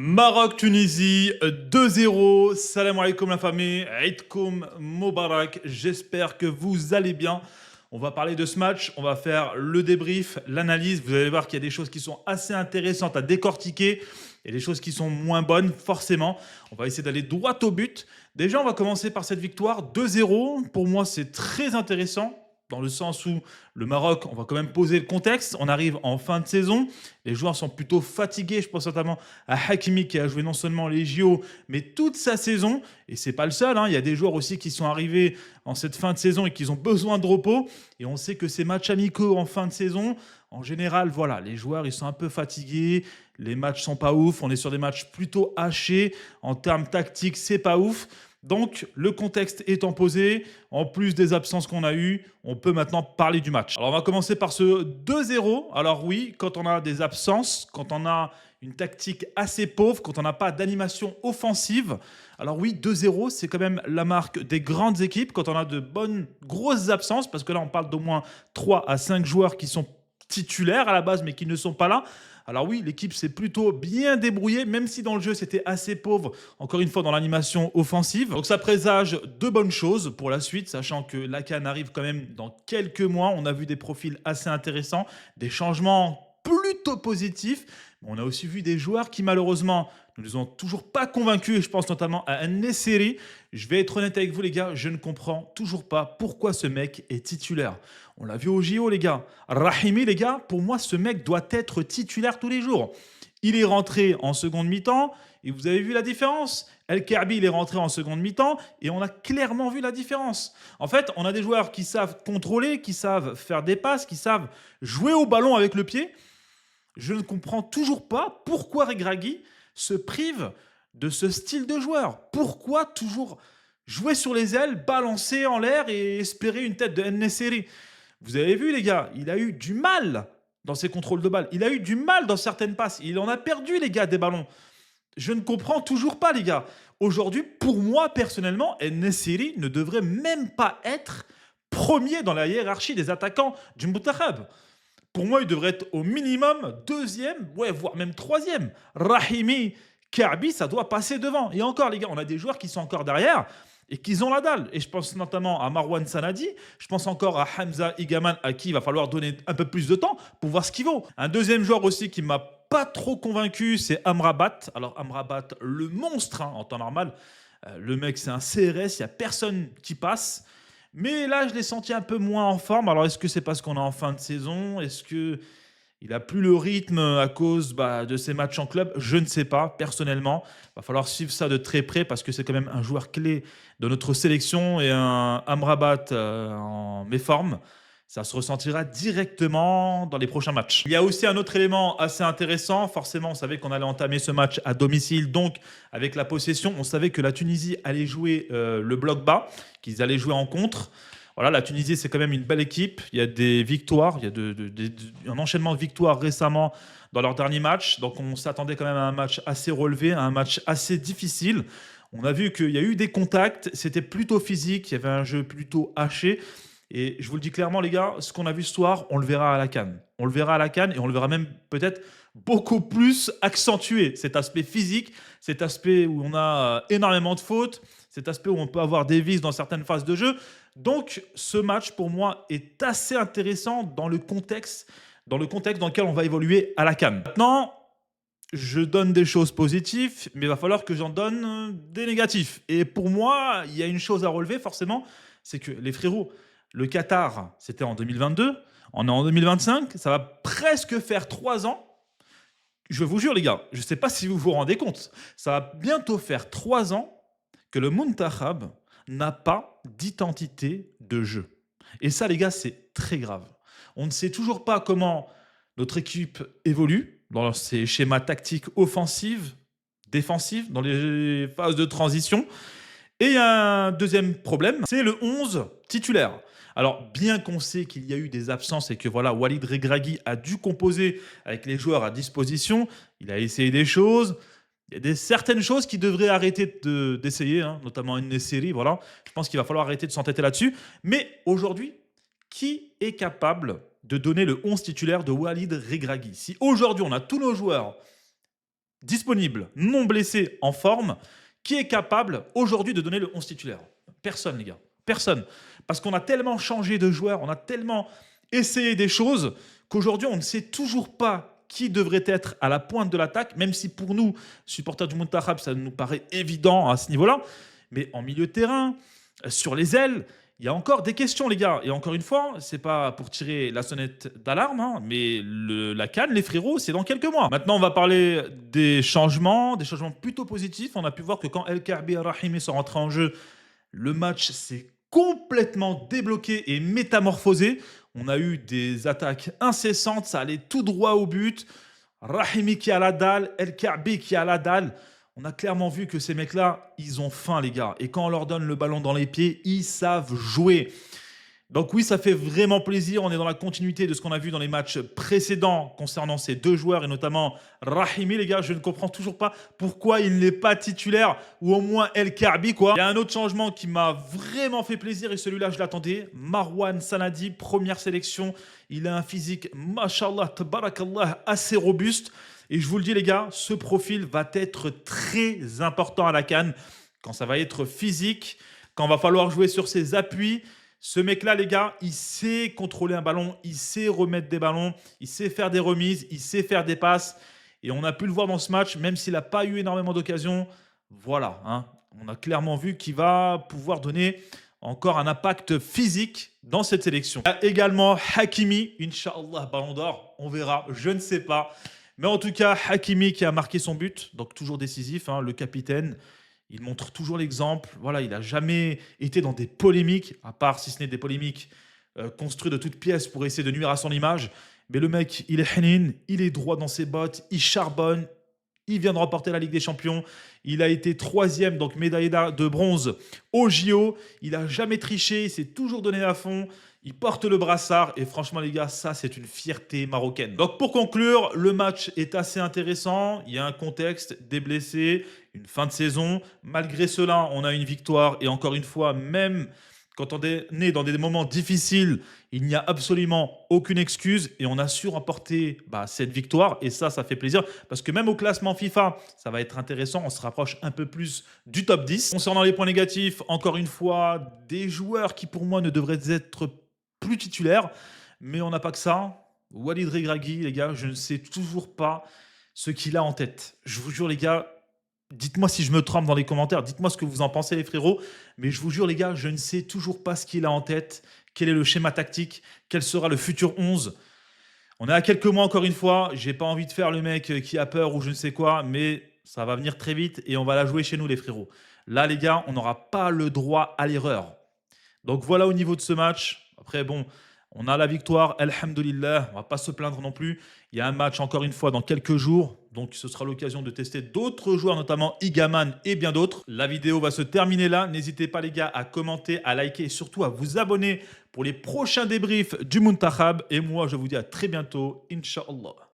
Maroc-Tunisie 2-0. Salam alaikum la famille. Aïdkoum Mobarak. J'espère que vous allez bien. On va parler de ce match, on va faire le débrief, l'analyse. Vous allez voir qu'il y a des choses qui sont assez intéressantes à décortiquer et des choses qui sont moins bonnes, forcément. On va essayer d'aller droit au but. Déjà, on va commencer par cette victoire 2-0. Pour moi, c'est très intéressant dans le sens où le Maroc, on va quand même poser le contexte. On arrive en fin de saison. Les joueurs sont plutôt fatigués. Je pense notamment à Hakimi qui a joué non seulement les JO, mais toute sa saison. Et c'est pas le seul, hein. Il y a des joueurs aussi qui sont arrivés en cette fin de saison et qui ont besoin de repos. Et on sait que ces matchs amicaux en fin de saison, en général, voilà, les joueurs ils sont un peu fatigués. Les matchs sont pas ouf. On est sur des matchs plutôt hachés. En termes tactiques, c'est pas ouf. Donc, le contexte étant posé, en plus des absences qu'on a eues, on peut maintenant parler du match. Alors, on va commencer par ce 2-0. Alors oui, quand on a des absences, quand on a une tactique assez pauvre, quand on n'a pas d'animation offensive, alors oui, 2-0, c'est quand même la marque des grandes équipes, quand on a de bonnes, grosses absences, parce que là, on parle d'au moins 3 à 5 joueurs qui sont titulaires à la base, mais qui ne sont pas là. Alors oui, l'équipe s'est plutôt bien débrouillée, même si dans le jeu c'était assez pauvre, encore une fois dans l'animation offensive. Donc ça présage de bonnes choses pour la suite, sachant que la CAN arrive quand même dans quelques mois. On a vu des profils assez intéressants, des changements plutôt positifs. On a aussi vu des joueurs qui malheureusement ne nous ont toujours pas convaincus, et je pense notamment à Nesseri. Je vais être honnête avec vous les gars, je ne comprends toujours pas pourquoi ce mec est titulaire. On l'a vu au JO les gars. Rahimi les gars, pour moi ce mec doit être titulaire tous les jours. Il est rentré en seconde mi-temps et vous avez vu la différence. El Kaabi, il est rentré en seconde mi-temps et on a clairement vu la différence. En fait, on a des joueurs qui savent contrôler, qui savent faire des passes, qui savent jouer au ballon avec le pied. Je ne comprends toujours pas pourquoi Regragui se prive de ce style de joueur. Pourquoi toujours jouer sur les ailes, balancer en l'air et espérer une tête de Nesseri. Vous avez vu les gars, il a eu du mal dans ses contrôles de balles. Il a eu du mal dans certaines passes. Il en a perdu les gars des ballons. Je ne comprends toujours pas les gars. Aujourd'hui, pour moi personnellement, Nesseri ne devrait même pas être premier dans la hiérarchie des attaquants du Moutakhab. Pour moi, il devrait être au minimum deuxième, ouais, voire même troisième. Rahimi, Kaabi, ça doit passer devant. Et encore, les gars, on a des joueurs qui sont encore derrière et qui ont la dalle. Et je pense notamment à Marwan Sanadi, je pense encore à Hamza Igaman, à qui il va falloir donner un peu plus de temps pour voir ce qu'il vaut. Un deuxième joueur aussi qui m'a pas trop convaincu, c'est Amrabat. Alors Amrabat, le monstre hein, en temps normal. Le mec, c'est un CRS, il n'y a personne qui passe. Mais là, je l'ai senti un peu moins en forme. Alors, est-ce que c'est parce qu'on est en fin de saison? Est-ce que il a plus le rythme à cause de ses matchs en club? Je ne sais pas, personnellement. Il va falloir suivre ça de très près parce que c'est quand même un joueur clé de notre sélection et un Amrabat en méforme. Ça se ressentira directement dans les prochains matchs. Il y a aussi un autre élément assez intéressant. Forcément, on savait qu'on allait entamer ce match à domicile, donc avec la possession. On savait que la Tunisie allait jouer le bloc bas, qu'ils allaient jouer en contre. Voilà, la Tunisie, c'est quand même une belle équipe. Il y a des victoires, il y a un enchaînement de victoires récemment dans leur dernier match. Donc, on s'attendait quand même à un match assez relevé, à un match assez difficile. On a vu qu'il y a eu des contacts, c'était plutôt physique, il y avait un jeu plutôt haché. Et je vous le dis clairement, les gars, ce qu'on a vu ce soir, on le verra à la CAN. On le verra à la CAN et on le verra même peut-être beaucoup plus accentué. Cet aspect physique, cet aspect où on a énormément de fautes, cet aspect où on peut avoir des vices dans certaines phases de jeu. Donc, ce match, pour moi, est assez intéressant dans le contexte dans lequel on va évoluer à la CAN. Maintenant, je donne des choses positives, mais il va falloir que j'en donne des négatifs. Et pour moi, il y a une chose à relever, forcément, c'est que les frérots, le Qatar, c'était en 2022, on est en 2025, ça va presque faire 3 ans. Je vous jure, les gars, je ne sais pas si vous vous rendez compte, ça va bientôt faire 3 ans que le Muntakhab n'a pas d'identité de jeu. Et ça, les gars, c'est très grave. On ne sait toujours pas comment notre équipe évolue dans ses schémas tactiques offensifs, défensifs, dans les phases de transition. Et il y a un deuxième problème, c'est le 11 titulaire. Alors, bien qu'on sait qu'il y a eu des absences et que voilà, Walid Regragui a dû composer avec les joueurs à disposition, il a essayé des choses. Il y a certaines choses qui devraient arrêter d'essayer, hein, notamment une série. Voilà. Je pense qu'il va falloir arrêter de s'entêter là-dessus. Mais aujourd'hui, qui est capable de donner le 11 titulaire de Walid Regragui? Si aujourd'hui, on a tous nos joueurs disponible, non blessé, en forme, qui est capable aujourd'hui de donner le 11 titulaire? Personne, les gars. Personne. Parce qu'on a tellement changé de joueurs, on a tellement essayé des choses qu'aujourd'hui, on ne sait toujours pas qui devrait être à la pointe de l'attaque, même si pour nous, supporters du Muntakhab, ça nous paraît évident à ce niveau-là. Mais en milieu de terrain, sur les ailes, il y a encore des questions, les gars. Et encore une fois, c'est pas pour tirer la sonnette d'alarme, hein, mais la CAN, les frérots, c'est dans quelques mois. Maintenant, on va parler des changements plutôt positifs. On a pu voir que quand El Kaabi et Rahimi sont rentrés en jeu, le match s'est complètement débloqué et métamorphosé. On a eu des attaques incessantes, ça allait tout droit au but. Rahimi qui a la dalle, El Kaabi qui a la dalle. On a clairement vu que ces mecs-là, ils ont faim, les gars. Et quand on leur donne le ballon dans les pieds, ils savent jouer. Donc oui, ça fait vraiment plaisir. On est dans la continuité de ce qu'on a vu dans les matchs précédents concernant ces deux joueurs et notamment Rahimi, les gars. Je ne comprends toujours pas pourquoi il n'est pas titulaire ou au moins El Kaabi, quoi. Il y a un autre changement qui m'a vraiment fait plaisir et celui-là, je l'attendais. Marwan Sanadi, première sélection. Il a un physique, mashallah, tabarakallah, assez robuste. Et je vous le dis, les gars, ce profil va être très important à la CAN quand ça va être physique, quand va falloir jouer sur ses appuis. Ce mec-là, les gars, il sait contrôler un ballon, il sait remettre des ballons, il sait faire des remises, il sait faire des passes. Et on a pu le voir dans ce match, même s'il n'a pas eu énormément d'occasions. Voilà, hein, on a clairement vu qu'il va pouvoir donner encore un impact physique dans cette sélection. Il y a également Hakimi, Inch'Allah, ballon d'or, on verra, je ne sais pas. Mais en tout cas, Hakimi qui a marqué son but, donc toujours décisif, hein, le capitaine. Il montre toujours l'exemple. Voilà, il n'a jamais été dans des polémiques, à part si ce n'est des polémiques construites de toutes pièces pour essayer de nuire à son image. Mais le mec, il est hanin, il est droit dans ses bottes, il charbonne, il vient de remporter la Ligue des Champions. Il a été troisième, donc médaillé de bronze au JO. Il n'a jamais triché, il s'est toujours donné à fond. Il porte le brassard et franchement les gars, ça c'est une fierté marocaine. Donc pour conclure, le match est assez intéressant. Il y a un contexte, des blessés, une fin de saison. Malgré cela, on a une victoire et encore une fois, même quand on est né dans des moments difficiles, il n'y a absolument aucune excuse et on a su remporter cette victoire et ça fait plaisir parce que même au classement FIFA, ça va être intéressant, on se rapproche un peu plus du top 10. Concernant les points négatifs, encore une fois, des joueurs qui pour moi ne devraient être plus titulaires, mais on n'a pas que ça. Walid Regragui, les gars, je ne sais toujours pas ce qu'il a en tête. Je vous jure, les gars, dites-moi si je me trompe dans les commentaires, dites-moi ce que vous en pensez les frérots, mais je vous jure les gars, je ne sais toujours pas ce qu'il a en tête, quel est le schéma tactique, quel sera le futur 11. On est à quelques mois encore une fois, j'ai pas envie de faire le mec qui a peur ou je ne sais quoi, mais ça va venir très vite et on va la jouer chez nous les frérots. Là les gars, on n'aura pas le droit à l'erreur. Donc voilà au niveau de ce match. Après bon, on a la victoire, alhamdoulilah, on va pas se plaindre non plus. Il y a un match encore une fois dans quelques jours, donc ce sera l'occasion de tester d'autres joueurs, notamment Igaman et bien d'autres. La vidéo va se terminer là. N'hésitez pas les gars à commenter, à liker et surtout à vous abonner pour les prochains débriefs du Muntakhab. Et moi je vous dis à très bientôt, Inch'Allah.